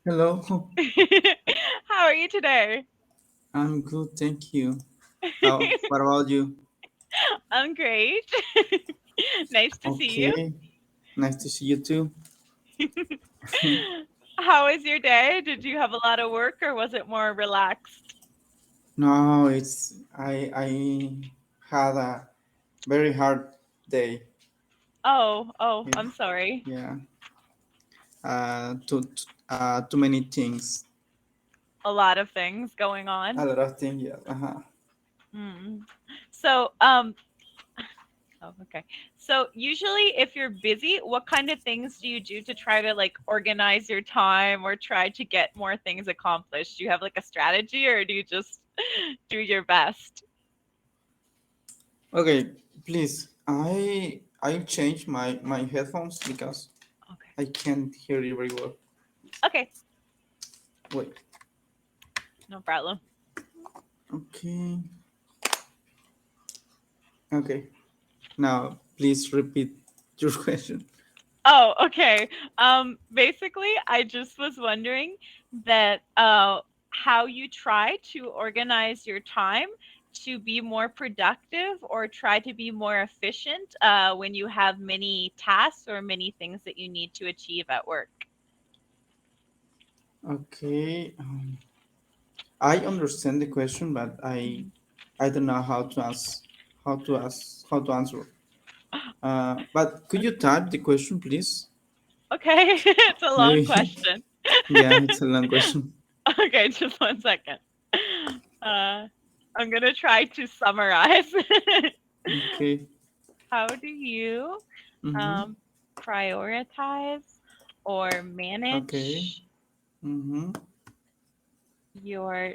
Hello, How are you today? I'm good, thank you. What about you? I'm great. Nice to see you. Okay, nice to see you too. How was your day? Did you have a lot of work or was it more relaxed? No, I had a very hard day. Oh, Yeah, I'm sorry. yeah. Too many things. A lot of things going A on. lot of things. Yeah. Uh-huh. Mm. So, oh, okay. So usually if you're busy, what kind of things do you do to try to like organize your time or try to get more things accomplished? Do you have like a strategy or do you just do your best? Okay, please. I changed my headphones because Okay. I can't hear you very well. Okay, Wait. no problem. Okay. Okay. Now please repeat your question. Oh, okay. Basically, I just was wondering that how you try to organize your time to be more productive or try to be more efficient when you have many tasks or many things that you need to achieve at work. Okay. I understand the question, but Mhm. I don't know how to answer. But could you type the question, please? Okay, it's a long Maybe. question. Yeah, it's a long question. Okay, just 1 second. Uh, I'm gonna try to summarize. Okay. How do you Mm-hmm. um, prioritize or Okay. manage Mm-hmm. your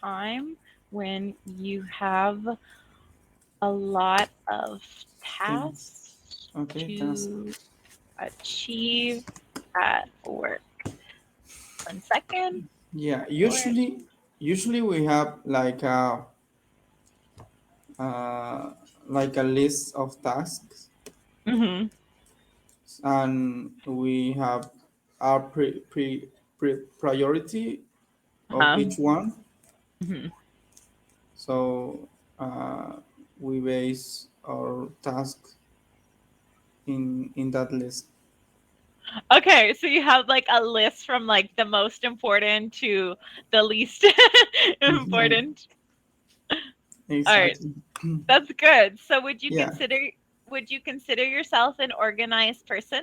time when you have a lot of Things. tasks Okay. Task. to achieve at work? 1 second. Yeah. Or Usually we have uh like a list of tasks, mm-hmm. and we have our priority of um, each one. mhm. So uh, we base our task in that list. Okay, so you have like a list from like the most important to the least Yeah, important. All right. exactly. That's good. So Yeah. would you consider yourself an organized person?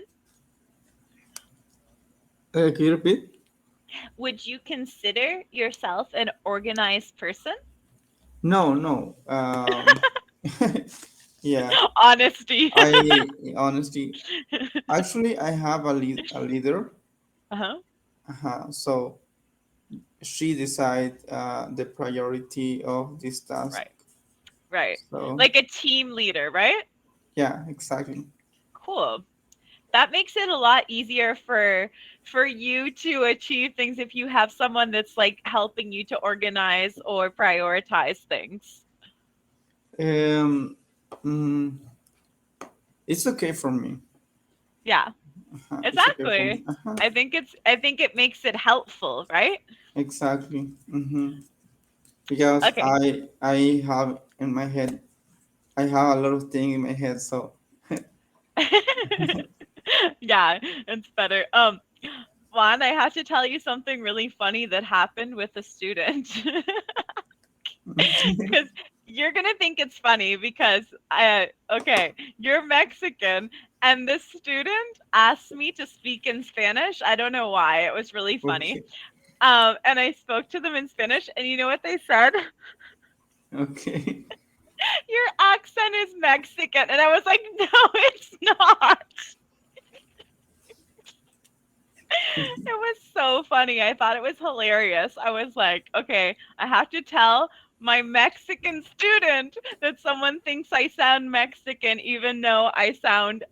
Can you repeat? Would you consider yourself an organized person? No, no. Yeah, Honesty. I honestly, actually, I have a leader. Uh-huh. So she decide the priority of this task. Right. Right. So Like a team leader, right? yeah, exactly. Cool. That makes it a lot easier for you to achieve things if you have someone that's like helping you to organize or prioritize things. Um, mm, it's okay for me. Yeah. It's okay for me. Exactly. I think it makes it helpful, right? Exactly. Because Okay. I have in my head, I have a lot of things in my head. So Yeah, it's better. Juan, I have to tell you something really funny that happened with a student. okay, Because you're gonna think it's funny because okay, you're Mexican and this student asked me to speak in Spanish. I don't know why. It was really funny. okay, And I spoke to them in Spanish, and you know what they said? okay. Your accent is Mexican. And I was like, no, it's not. It was so funny. I thought it was hilarious. I was like, okay, I have to tell my Mexican student that someone thinks I sound Mexican, even though I sound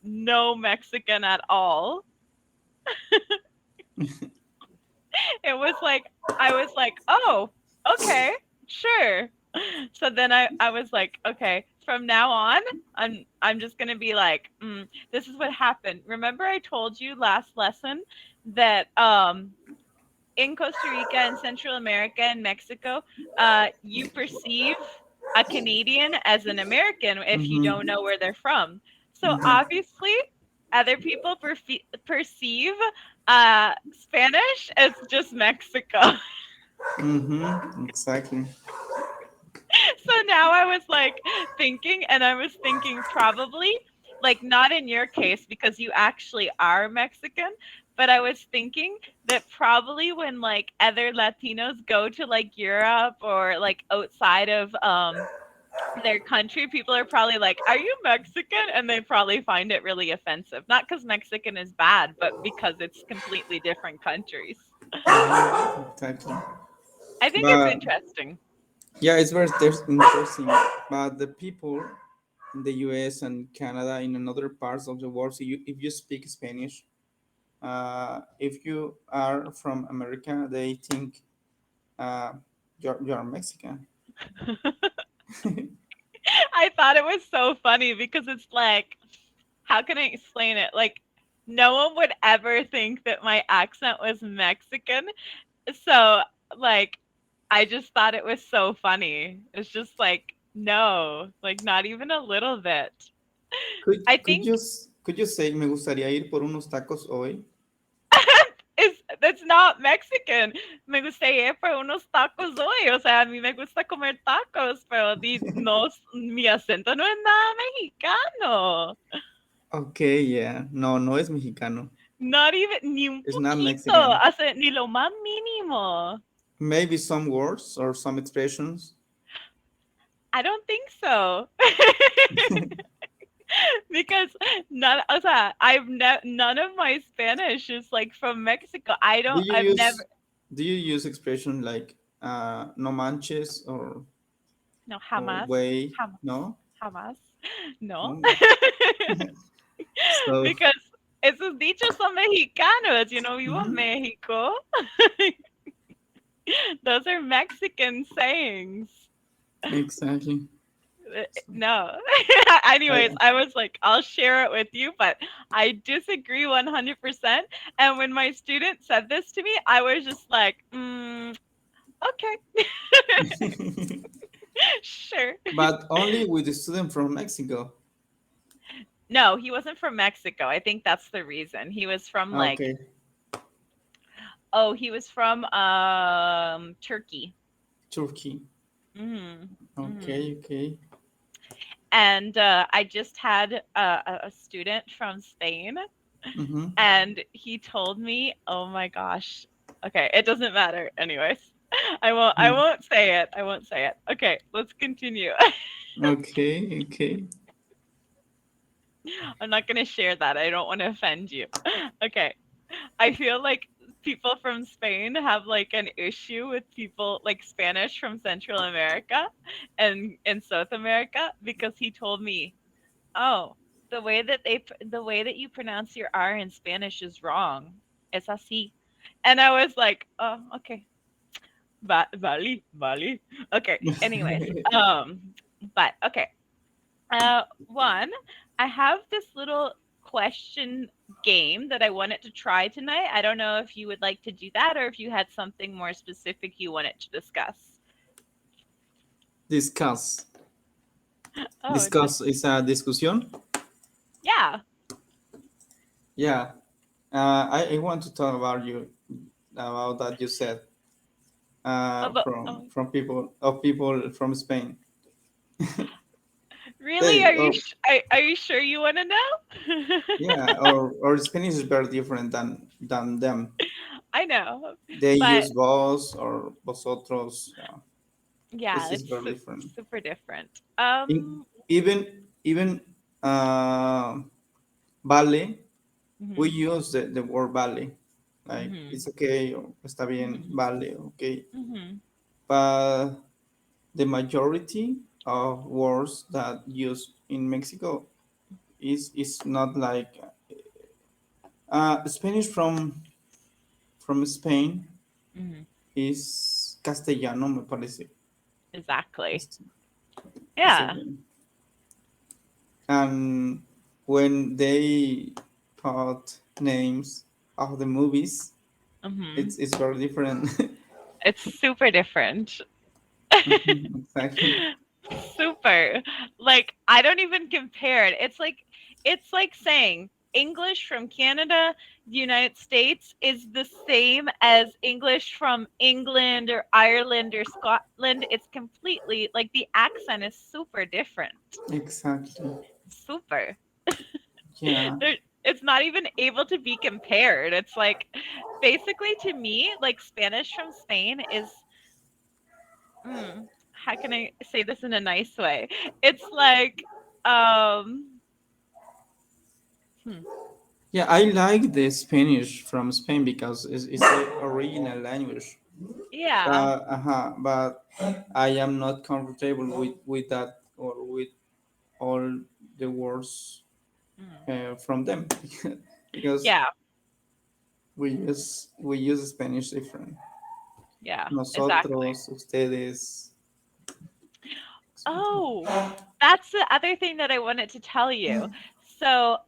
no Mexican at all. It was like, I was like, oh, okay, sure. So then I was like, okay, from now on, I'm just gonna be like, this is what happened. Remember I told you last lesson that in Costa Rica and Central America and Mexico, you perceive a Canadian as an American if you don't Mm-hmm. know where they're from. So Mm-hmm. obviously, other people perceive Spanish as just Mexico. Mm-hmm. Exactly. So now I was like thinking, and I was thinking probably, like, not in your case because you actually are Mexican, but I was thinking that probably when like other Latinos go to like Europe or like outside of their country, people are probably like, "Are you Mexican?" And they probably find it really offensive. Not because Mexican is bad, but because it's completely different countries. Exactly. I think it's But interesting. yeah, it's very interesting. But the people in the US and Canada, in another parts of the world, so if you speak Spanish, if you are from America, they think uh, you're Mexican. I thought it was so funny because it's like, how can I explain it? Like, no one would ever think that my accent was Mexican. So, like, I just thought it was so funny. It's just like, no, like, not even a little bit. I Could think could you say me gustaría ir por unos tacos hoy? that's not Mexican. Me gustaría ir por unos tacos hoy. O sea, a mí me gusta comer tacos, pero no, mi acento no es nada mexicano. Okay, yeah. No, no es mexicano. Not even, ni un It's not poquito, Mexican. o sea, ni lo más mínimo. Maybe some words or some expressions. I don't think so. Because none, o sea, none of my Spanish is like from Mexico. Do you I've never, use do you use expression like no manches no, or jamás, way? jamás, No? jamás, no. No. So Because esos dichos son mexicanos, you know, vivo en mhm, Mexico. Those are Mexican sayings. exactly. No. I, Anyways, I was like, I'll share it with you, but I disagree 100%. And when my student said this to me, I was just like, okay, sure. but only with the student from Mexico. No, he wasn't from Mexico. I think that's the reason. He was from like, Okay, oh, he was from Turkey. Turkey. Hmm. Hmm. Okay, okay. And I just had a student from Spain, Mm-hmm. and he told me, "Oh my gosh." Okay, it doesn't matter. Anyways, I won't say it. I won't say it. Okay, let's continue. Okay, okay. I'm not going to share that. I don't want to offend you. Okay. I feel like people from Spain have like an issue with people like Spanish from Central America and in South America because he told me, "Oh, the way that you pronounce your R in Spanish is wrong. Es así." And I was like, "Oh, okay. Vale. Okay. Anyways, but okay. One, I have this little question game that I wanted to try tonight. I don't know if you would like to do that or if you had something more specific you wanted to discuss. Discuss. Oh, Discuss is a discussion. yeah. Yeah. I want to talk about you about that you said Oh, from people from Spain. really? They or Are you sure you want to know? yeah or Spanish is very different than them. I know, They but use vos or vosotros. This yeah, is it's very different. super different. Even uh, vale, we Mhm, use the word vale, like mhm, it's okay or está bien, mhm, vale, okay. mhm. But the majority of words that use in Mexico is not like Spanish from Spain Mhm. is castellano, me parece. Exactly. Cast- Yeah. Castellano. And when they put names of the movies, Hmm. It's very different. It's super different. Mhm, exactly. Super. Like I don't even compare it. It's like saying English from Canada, the United States is the same as English from England or Ireland or Scotland. It's completely like the accent is super different. Exactly. Super. Yeah. There, it's not even able to be compared. It's like basically to me, like Spanish from Spain is how can I say this in a nice way? It's like, um, hmm, Yeah, I like the Spanish from Spain because it's the original language. yeah, But I am not comfortable with that or with all the words mm, from them because yeah, we use Spanish different. yeah, exactly. Nosotros, ustedes. Oh, that's the other thing that I wanted to tell you. So,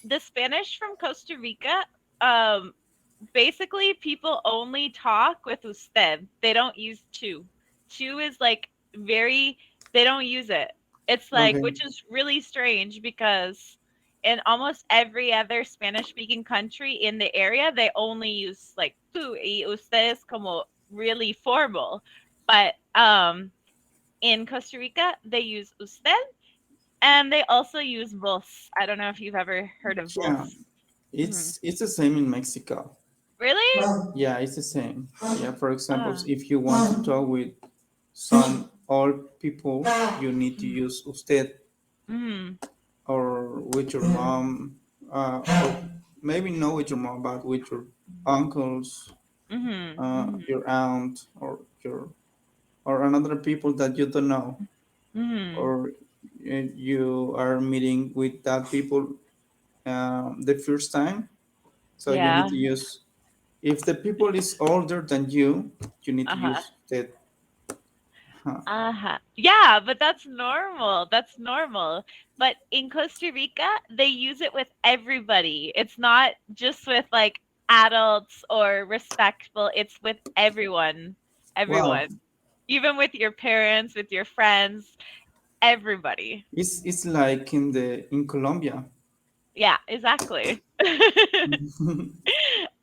the Spanish from Costa Rica, um, basically people only talk with usted. They don't use tú. Tú is like very they don't use it. It's like Okay. which is really strange because in almost every other Spanish speaking country in the area they only use like tú y usted is como really formal. But in Costa Rica they use usted and they also use vos. I don't know if you've ever heard of Yeah, vos. Mhm. it's the same in Mexico. Really? Yeah, it's the same. Yeah, for example, Uh, if you want to talk with some old people, you need to mhm. use usted, Mhm. or with your mom, or maybe not with your mom, but with your uncles, Mhm. Mhm. your aunt, or your or another people that you don't know, Mhm. or you are meeting with that people the first time. So you need Yeah. to use, if the people is older than you need to Uh-huh. use that. Huh. Uh-huh. Yeah, but that's normal. That's normal. But in Costa Rica, they use it with everybody. It's not just with like adults or respectful. It's with everyone. Wow, Everyone. Even with your parents, with your friends, everybody. it's like in Colombia. Yeah, exactly.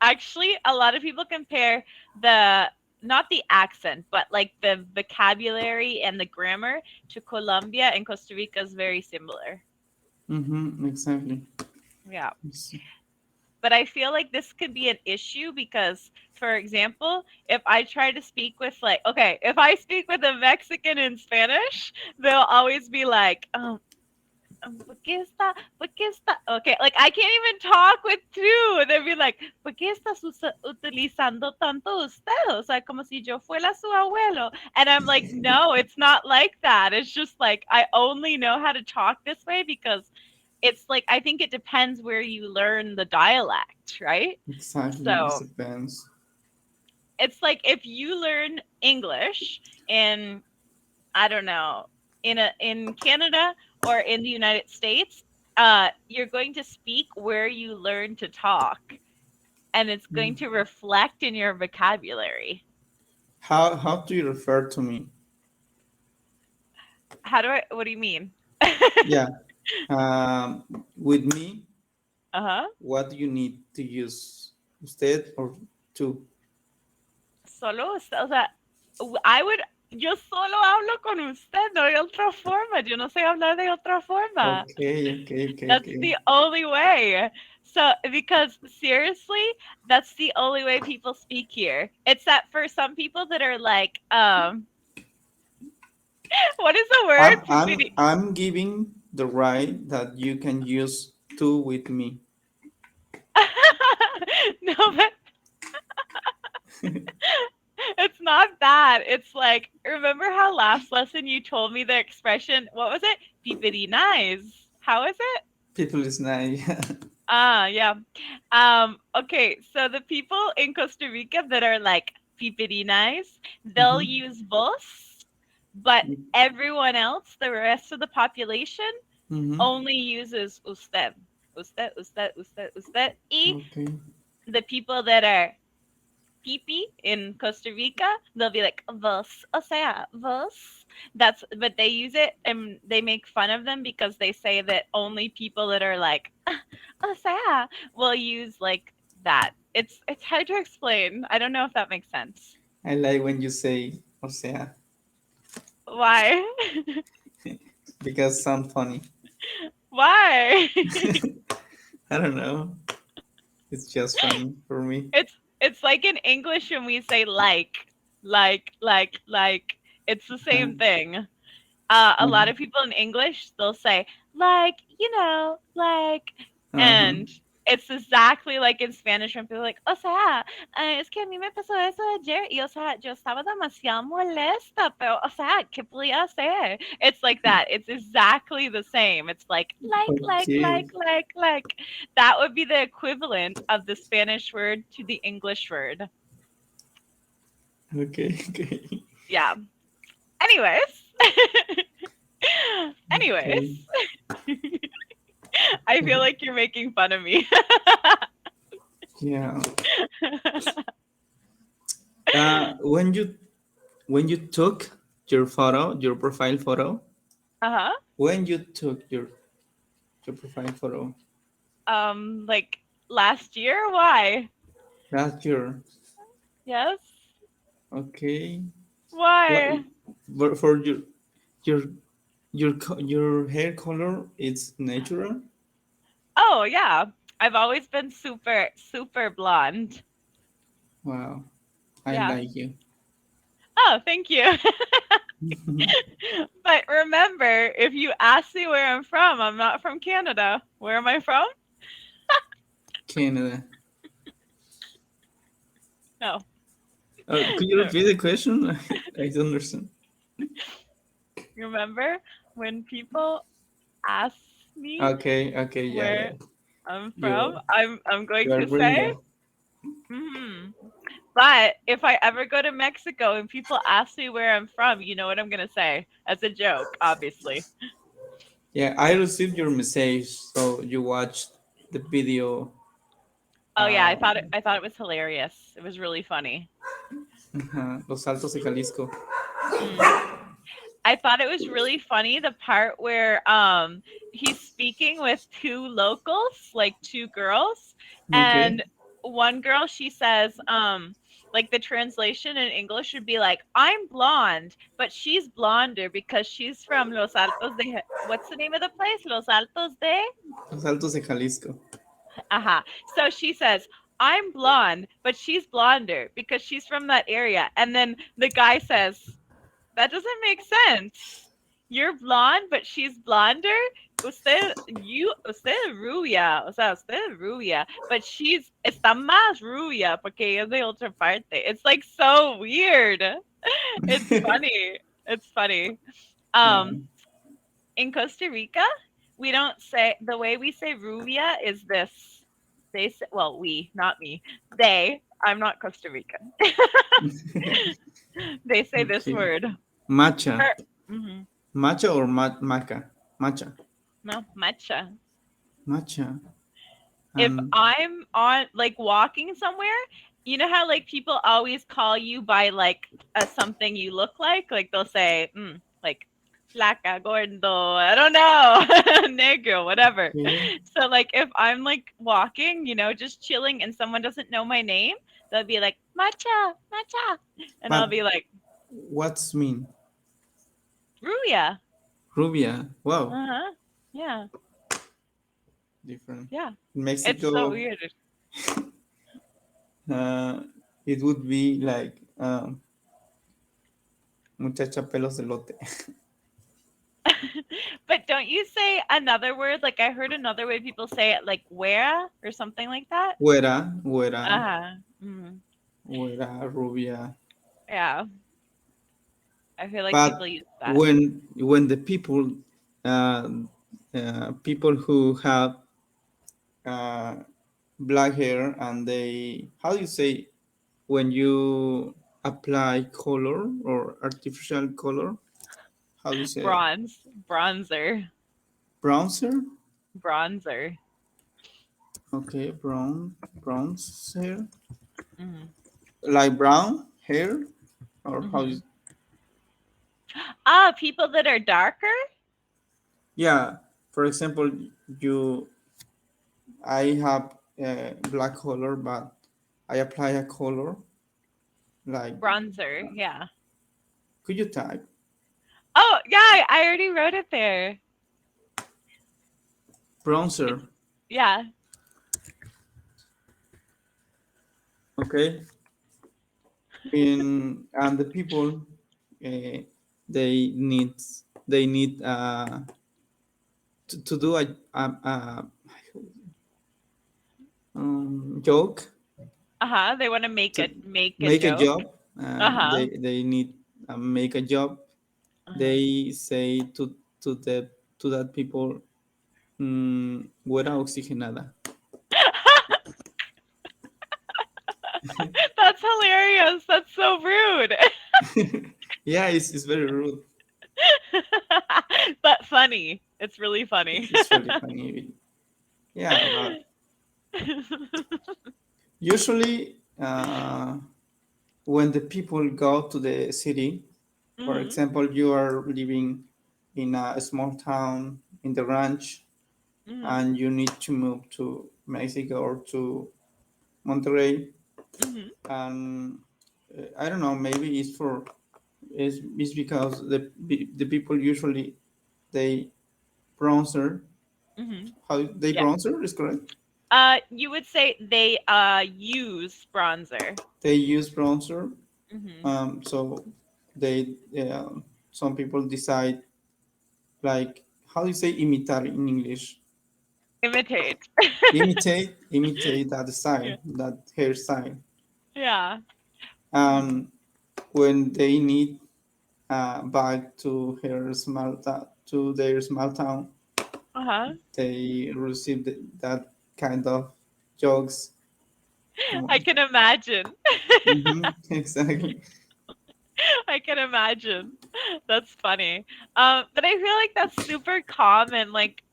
Actually, a lot of people compare the not the accent, but like the vocabulary and the grammar to Colombia and Costa Rica is very similar. Exactly. Yeah. It's- But I feel like this could be an issue because, for example, if I try to speak with like, okay, if I speak with a Mexican in Spanish, they'll always be like, ¿por qué está, por qué está? Okay, like I can't even talk with two. They'd be like, ¿por qué estás utilizando tanto usted? O sea, como si yo fuera su abuelo. And I'm like, no, it's not like that. It's just like I only know how to talk this way because it's like I think it depends where you learn the dialect, right? exactly. It So depends. it's like if you learn English in I don't know, in Canada or in the United States, you're going to speak where you learn to talk, and it's going to reflect in your vocabulary. How do you refer to me? How do I? What do you mean? Yeah. With me, Uh-huh. what do you need to use? Usted or to? Solo, o sea, I would. Yo solo hablo con usted, no hay otra forma. Yo no sé hablar de otra forma. Okay, okay, okay, That's okay. the only way. So, because seriously, that's the only way people speak here. It's that for some people that are like, what is the word? I'm giving the right that you can use to with me. No, but it's not that. It's like, remember how last lesson you told me the expression, what was it? Peepity nice. How is it? People is nice. Ah, yeah. Okay, so the people in Costa Rica that are like peepity nice, they'll Mhm. use vos, but everyone else, the rest of the population, Mhm. only uses usted. Usted, usted, usted, usted, y Okay. the people that are pee in Costa Rica, they'll be like vos, o sea, vos. That's but they use it and they make fun of them because they say that only people that are like o sea will use like that. It's hard to explain. I don't know if that makes sense. I like when you say o sea Why? because sound funny. Why? I don't know. It's just funny for me. It's like in English when we say like. It's the Uh, same thing. A lot uh-huh. of people in English, they'll say, like, like, Uh-huh. and it's exactly like in Spanish when people are like, o sea, es que a mí me pasó eso ayer y, o sea, yo estaba demasiado molesta, pero, o sea, ¿qué podía hacer? It's like that. It's exactly the same. It's Okay. like. That would be the equivalent of the Spanish word to the English word. Okay. Okay. Yeah. Anyways. Okay. Anyways. I feel like you're making fun of me. Yeah. When you took your photo, your profile photo, Uh-huh. when you took your profile photo Like last year? Why? last year, Yes? okay. What Why? for your your hair color is natural? Oh, yeah. I've always been super, super blonde. Wow, I Yeah. like you. Oh, thank you. But remember, if you ask me where I'm from, I'm not from Canada. Where am I from? Canada. No. Could you repeat the question? I don't understand. Remember when people ask me Okay, okay, yeah, where yeah. I'm from, You I'm going you are to say, gringo. mhm. But if I ever go to Mexico and people ask me where I'm from, you know what I'm gonna say? As a joke, obviously. Yeah, I received your message, so you watched the video. Oh yeah, Uh, I thought it was hilarious. It was really funny. Los Altos de Jalisco. Mm. I thought it was really funny the part where he's speaking with two locals, like two girls, Okay. and one girl she says like the translation in English would be like I'm blonde, but she's blonder because she's from Los Altos de what's the name of the place? Los Altos de Los Altos de Jalisco. Aha. So she says, I'm blonde, but she's blonder because she's from that area. And then the guy says, that doesn't make sense. You're blonde, but she's blonder. Usted es rubia, o sea, usted es rubia, but está más rubia porque ella es de otra parte. It's like so weird. It's funny. It's funny. Yeah. Um, in Costa Rica, we don't say the way we say rubia is this. They say, well, we, not me. They, I'm not Costa Rican. They say this Okay. word. Matcha. Her, hmm Matcha or maca? Matcha. No, matcha. Matcha. If And I'm on like walking somewhere, you know how like people always call you by like a something you look like they'll say like flaca, gordo, I don't know, negro, whatever. okay. So like if I'm like walking, just chilling, and someone doesn't know my name, they'll be like matcha, matcha, and I'll But be like what's mean? Rubia. Rubia. Wow. Uh huh. Yeah. Different. Yeah. In It's so Mexico, weird. uh, it would be like muchacha pelos de lote. But don't you say another word? Like I heard another way people say it, like where or something like that. Güera, güera, Uh-huh. Mhm. güera, rubia. Yeah. I feel like But people use that. when the uh, people who have uh, black hair and they, how do you say, when you apply color or artificial color, how do you say, Bronzer. bronzer? Bronzer. Okay, bronze hair, Mhm. like brown hair, or how Mhm. is? Ah, people that are darker? Yeah, for example, you, I have black color, but I apply a color like. Bronzer, yeah. Could you type Oh, yeah, I already wrote it there. It's bronzer? yeah. Okay, in and the people, uh, they need they need to do a joke Uh-huh, they wanna to make a make a joke. job, and Uh-huh. they need make a job. Uh-huh. They say to the to that people, huera oxigenada. That's hilarious. That's so rude. Yeah, it's very rude. But funny. It's really funny. It's really funny. Yeah, but usually when the people go to the city, for Mhm. example, you are living in a small town in the ranch, Mhm. and you need to move to Mexico or to Monterrey, Mhm. and I don't know, maybe it's because the people usually they bronzer. Mhm. How they Yeah. bronzer is correct. You would say they use bronzer. They use bronzer, Mhm. so they some people decide, like, how do you say imitar in English? Imitate. Imitate that Yeah. style, that hairstyle. Yeah. Mhm. And when they need back to to their small town, Uh-huh. they receive that kind of jokes. I can imagine. Exactly. I can imagine. That's funny. But I feel like that's super common. Like,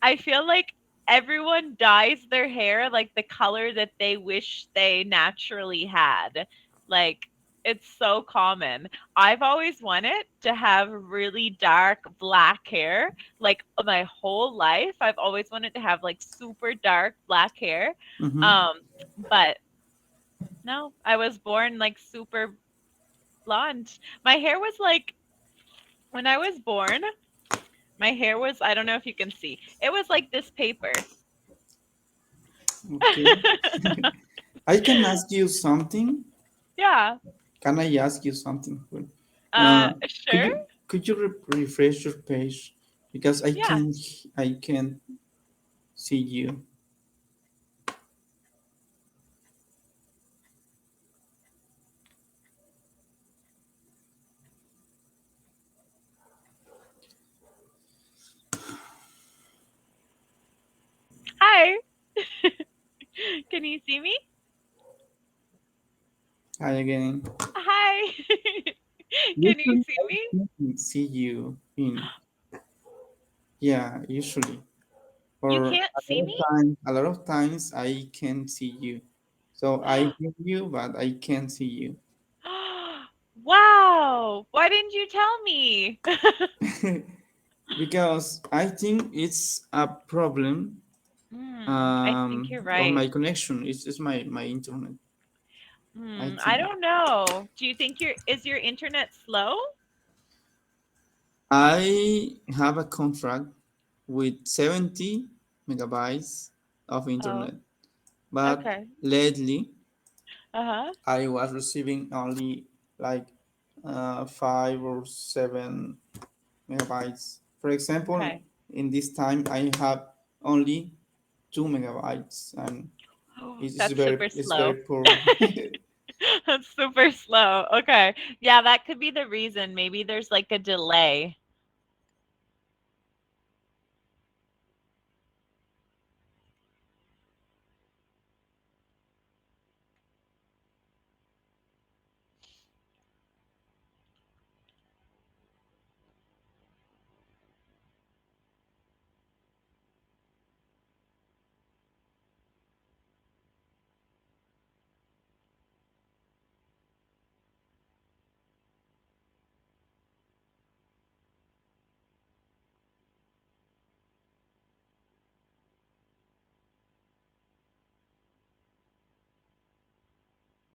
I feel like everyone dyes their hair like the color that they wish they naturally had. Like, it's so common. I've always wanted to have really dark black hair. Like my whole life, I've always wanted to have like super dark black hair. Mm-hmm. Um, but no, I was born like super blonde. My hair was like when I was born, my hair was I don't know if you can see. It was like this paper. Okay. I can ask you something. Yeah. Can I ask you something? Could Sure. you refresh your page, because Yeah. I can't see you. Hi. Can you see me? Hi again. Hi. Can you Usually see I me? can see you in, yeah, usually. You Or can't see me? a lot of times I can see you. So I hear you, but I can't see you. Wow. Why didn't you tell me? Because I think it's a problem I think you're of right. my connection. It's my internet. I I think don't know. Do you think your internet slow? I have a contract with 70 megabytes of Oh, internet, but okay. lately Uh-huh. I was receiving only like 5 or 7 megabytes. For example, Okay. in this time I have only 2 megabytes, and That's super it's slow. very poor. That's super slow. Okay. Yeah, that could be the reason. Maybe there's like a delay.